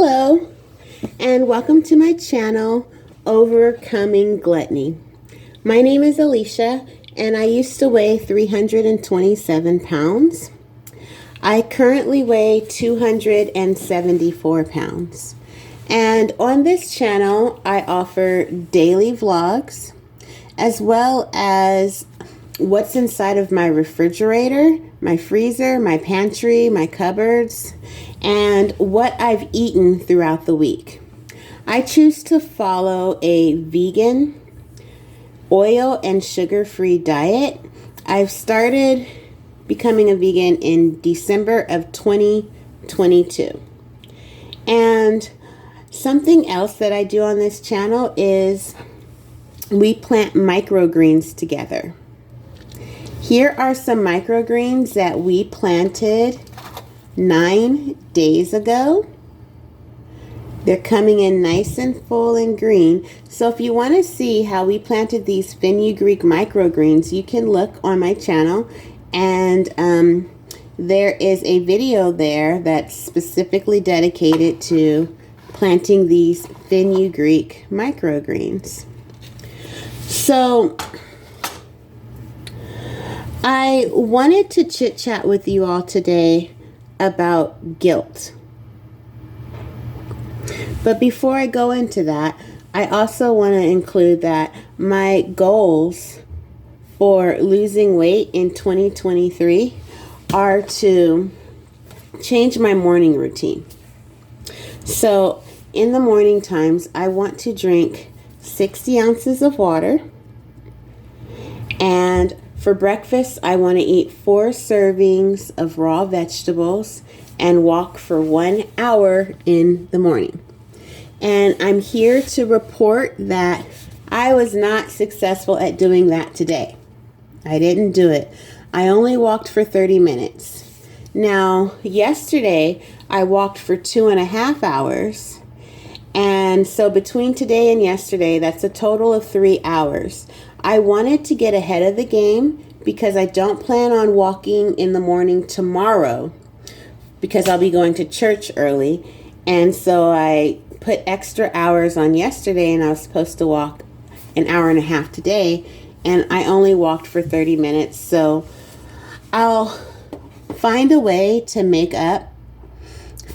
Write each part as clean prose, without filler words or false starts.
Hello, and welcome to my channel, Overcoming Gluttony. My name is Alicia, and I used to weigh 327 pounds. I currently weigh 274 pounds. And on this channel, I offer daily vlogs, as well as what's inside of my refrigerator, my freezer, my pantry, my cupboards, and what I've eaten throughout the week. I choose to follow a vegan, oil and sugar-free diet. I've started becoming a vegan in December of 2022. And something else that I do on this channel is we plant microgreens together. Here are some microgreens that we planted 9 days ago. They're coming in nice and full and green. So if you want to see how we planted these fenugreek microgreens, you can look on my channel, and there is a video there that's specifically dedicated to planting these fenugreek microgreens. So I wanted to chit chat with you all today about guilt. But before I go into that, I also want to include that my goals for losing weight in 2023 are to change my morning routine. So in the morning times, I want to drink 60 ounces of water, and for breakfast, I want to eat 4 servings of raw vegetables and walk for 1 hour in the morning. And I'm here to report that I was not successful at doing that today. I didn't do it. I only walked for 30 minutes. Now, yesterday, I walked for 2.5 hours. And so between today and yesterday, that's a total of 3 hours. I wanted to get ahead of the game because I don't plan on walking in the morning tomorrow because I'll be going to church early. And so I put extra hours on yesterday, and I was supposed to walk 1.5 hours today, and I only walked for 30 minutes. So I'll find a way to make up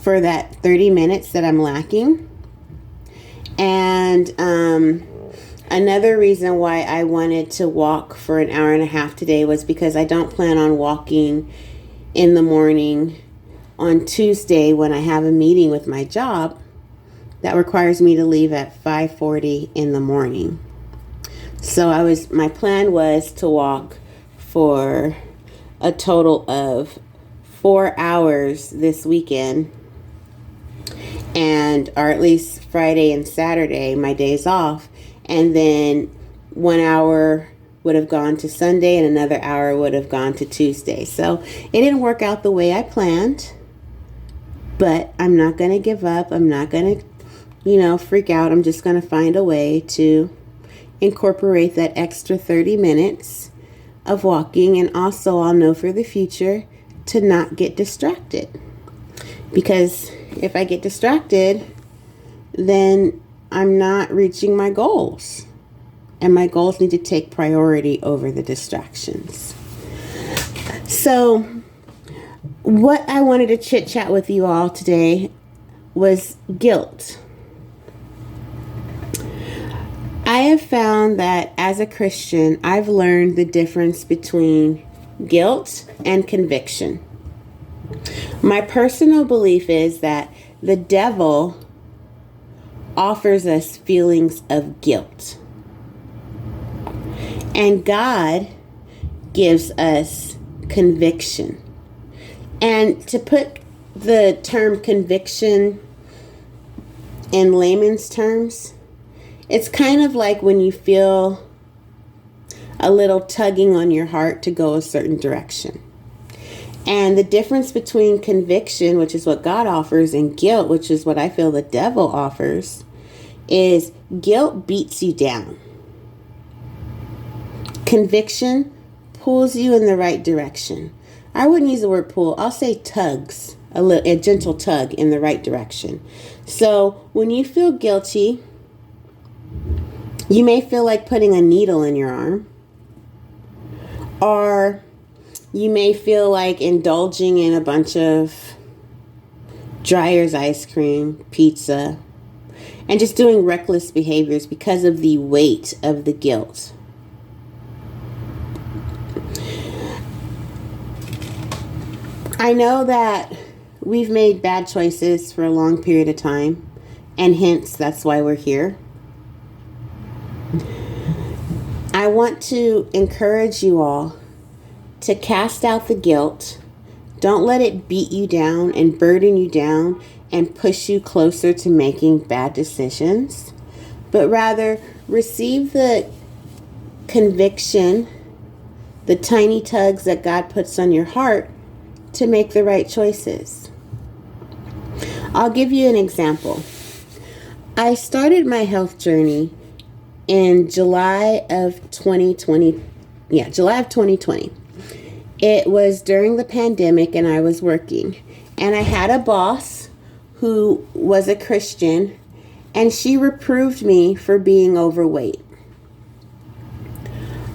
for that 30 minutes that I'm lacking. And another reason why I wanted to walk for 1.5 hours today was because I don't plan on walking in the morning on Tuesday when I have a meeting with my job that requires me to leave at 5:40 in the morning. So my plan was to walk for a total of 4 hours this weekend, or at least Friday and Saturday, my days off, and then 1 hour would have gone to Sunday and another hour would have gone to Tuesday. So it didn't work out the way I planned, but I'm not going to give up. I'm not going to, freak out. I'm just going to find a way to incorporate that extra 30 minutes of walking. And also I'll know for the future to not get distracted, because if I get distracted, then I'm not reaching my goals, and my goals need to take priority over the distractions. So what I wanted to chit chat with you all today was guilt. I have found that as a Christian, I've learned the difference between guilt and conviction. My personal belief is that the devil offers us feelings of guilt, and God gives us conviction. And to put the term conviction in layman's terms, it's kind of like when you feel a little tugging on your heart to go a certain direction. And the difference between conviction, which is what God offers, and guilt, which is what I feel the devil offers, is guilt beats you down. Conviction pulls you in the right direction. I wouldn't use the word pull. I'll say tugs. a gentle tug in the right direction. So when you feel guilty, you may feel like putting a needle in your arm, or you may feel like indulging in a bunch of Dreyer's ice cream, pizza, and just doing reckless behaviors because of the weight of the guilt. I know that we've made bad choices for a long period of time, and hence that's why we're here. I want to encourage you all to cast out the guilt. Don't let it beat you down and burden you down and push you closer to making bad decisions, but rather receive the conviction, the tiny tugs that God puts on your heart to make the right choices. I'll give you an example. I started my health journey in July of 2020. July of 2020. It was during the pandemic and I was working. And I had a boss who was a Christian, and she reproved me for being overweight.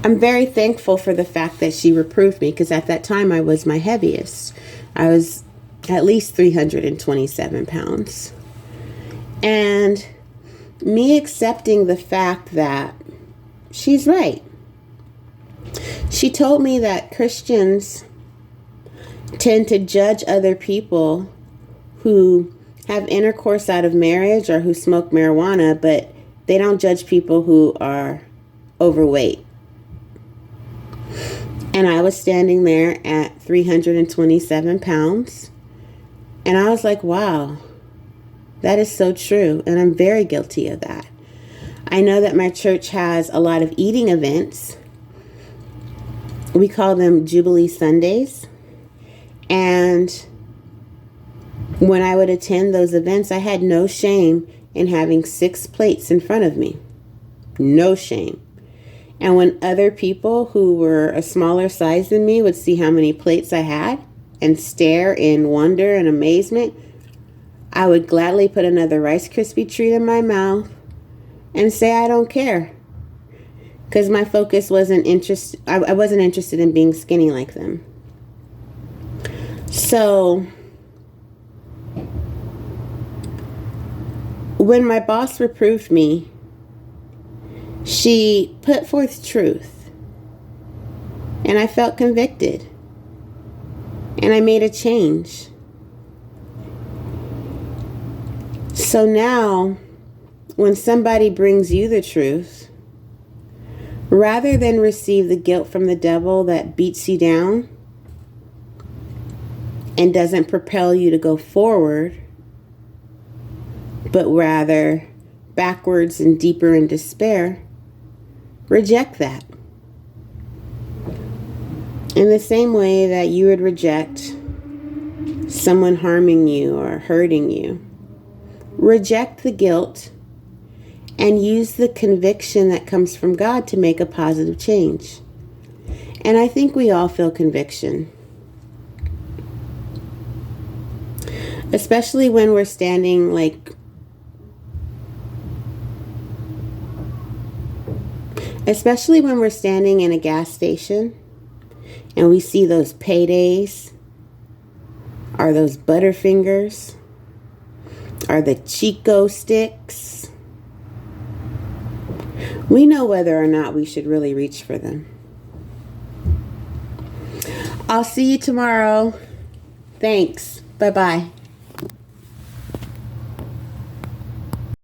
I'm very thankful for the fact that she reproved me, because at that time I was my heaviest. I was at least 327 pounds. And me accepting the fact that she's right. She told me that Christians tend to judge other people who have intercourse out of marriage or who smoke marijuana, but they don't judge people who are overweight. And I was standing there at 327 pounds, and I was like, wow, that is so true. And I'm very guilty of that. I know that my church has a lot of eating events. We call them Jubilee Sundays. And when I would attend those events, I had no shame in having 6 plates in front of me. No shame. And when other people who were a smaller size than me would see how many plates I had and stare in wonder and amazement, I would gladly put another Rice Krispie treat in my mouth and say I don't care. Because my focus wasn't I wasn't interested in being skinny like them. So when my boss reproved me, she put forth truth, and I felt convicted, and I made a change. So now, when somebody brings you the truth, rather than receive the guilt from the devil that beats you down and doesn't propel you to go forward, but rather backwards and deeper in despair, reject that. In the same way that you would reject someone harming you or hurting you, reject the guilt and use the conviction that comes from God to make a positive change. And I think we all feel conviction, especially when we're standing in a gas station and we see those paydays, or those Butterfingers, or the Chico sticks. We know whether or not we should really reach for them. I'll see you tomorrow. Thanks. Bye-bye.